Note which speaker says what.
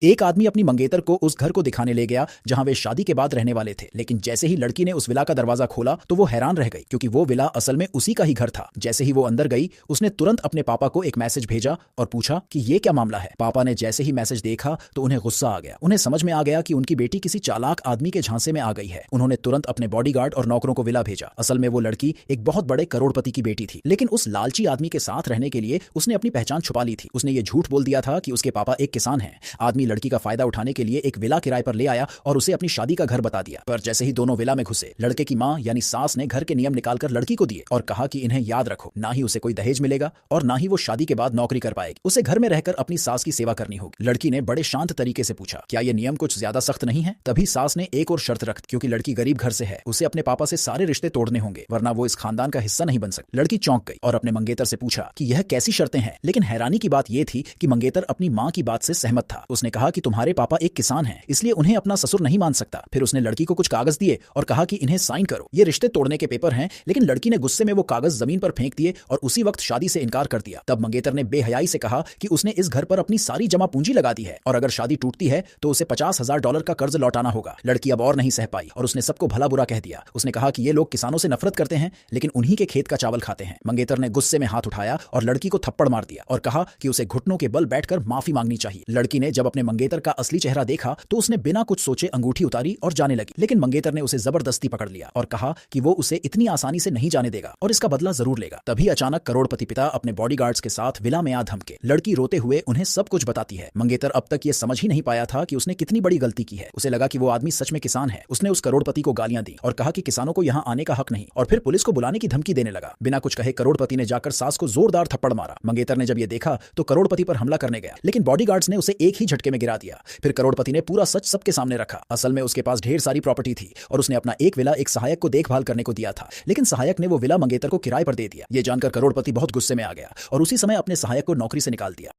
Speaker 1: एक आदमी अपनी मंगेतर को उस घर को दिखाने ले गया जहां वे शादी के बाद रहने वाले थे, लेकिन जैसे ही लड़की ने उस विला का दरवाजा खोला तो वो हैरान रह गई क्योंकि वो विला असल में उसी का ही घर था। जैसे ही वो अंदर गई उसने तुरंत अपने पापा को एक मैसेज भेजा और पूछा कि ये क्या मामला है। पापा ने जैसे ही मैसेज देखा तो उन्हें गुस्सा आ गया। उन्हें समझ में आ गया कि उनकी बेटी किसी चालाक आदमी के झांसे में आ गई है। उन्होंने तुरंत अपने बॉडीगार्ड और नौकरों को विला भेजा। असल में वो लड़की एक बहुत बड़े करोड़पति की बेटी थी, लेकिन उस लालची आदमी के साथ रहने के लिए उसने अपनी पहचान छुपा ली थी। उसने ये झूठ बोल दिया था कि उसके पापा एक किसान हैं। आदमी लड़की का फायदा उठाने के लिए एक विला किराए पर ले आया और उसे अपनी शादी का घर बता दिया। पर जैसे ही दोनों विला में घुसे, लड़के की मां यानी सास ने घर के नियम निकालकर लड़की को दिए और कहा कि इन्हें याद रखो, ना ही उसे कोई दहेज मिलेगा और ना ही वो शादी के बाद नौकरी कर पाएगी। उसे घर में रहकर अपनी सास की सेवा करनी होगी। लड़की ने बड़े शांत तरीके से पूछा, क्या ये नियम कुछ ज्यादा सख्त नहीं है? तभी सास ने एक और शर्त रख दी, क्योंकि लड़की गरीब घर से है, उसे अपने पापा से सारे रिश्ते तोड़ने होंगे, वरना वो इस खानदान का हिस्सा नहीं बन सकती। लड़की चौंक गई और अपने मंगेतर से पूछा कि यह कैसी शर्तें हैं। लेकिन हैरानी की बात यह थी कि मंगेतर अपनी मां की बात से सहमत था। उसने कहा कि तुम्हारे पापा एक किसान हैं, इसलिए उन्हें अपना ससुर नहीं मान सकता। फिर उसने लड़की को कुछ कागज दिए और कहा कि इन्हें साइन करो, ये रिश्ते तोड़ने के पेपर हैं। लेकिन लड़की ने गुस्से में वो कागज जमीन पर फेंक दिए और उसी वक्त शादी से इनकार कर दिया। तब मंगेतर ने बेहयाई से कहा कि उसने इस घर पर अपनी सारी जमा पूंजी लगा दी है और अगर शादी टूटती है तो उसे $50,000 का कर्ज लौटाना होगा। लड़की अब और नहीं सह पाई और उसने सबको भला बुरा कह दिया। उसने कहा कि ये लोग किसानों से नफरत करते हैं, लेकिन उन्हीं के खेत का चावल खाते हैं। मंगेतर ने गुस्से में हाथ उठाया और लड़की को थप्पड़ मार दिया और कहा कि उसे घुटनों के बल बैठकर माफी मांगनी चाहिए। लड़की ने जब अपने मंगेतर का असली चेहरा देखा तो उसने बिना कुछ सोचे अंगूठी उतारी और जाने लगी, लेकिन मंगेतर ने उसे जबरदस्ती पकड़ लिया और कहा कि वो उसे इतनी आसानी से नहीं जाने देगा और इसका बदला जरूर लेगा। तभी अचानक करोड़पति पिता अपने बॉडीगार्ड्स के साथ विला में आ धमके। लड़की रोते हुए उन्हें सब कुछ बताती है। मंगेतर अब तक ये समझ ही नहीं पाया था कि उसने कितनी बड़ी गलती की है। उसे लगा कि वो आदमी सच में किसान है। उसने उस करोड़पति को गालियां दी और कहा कि किसानों को यहाँ आने का हक नहीं, और फिर पुलिस को बुलाने की धमकी देने लगा। बिना कुछ कहे करोड़पति ने जाकर सास को जोरदार थप्पड़ मारा। मंगेतर ने जब ये देखा तो करोड़पति पर हमला करने गया, लेकिन बॉडीगार्ड्स ने उसे एक ही झटके में गिरा दिया। फिर करोड़पति ने पूरा सच सबके सामने रखा। असल में उसके पास ढेर सारी प्रॉपर्टी थी और उसने अपना एक विला एक सहायक को देखभाल करने को दिया था, लेकिन सहायक ने वो विला मंगेतर को किराए पर दे दिया। ये जानकर करोड़पति बहुत गुस्से में आ गया और उसी समय अपने सहायक को नौकरी से निकाल दिया।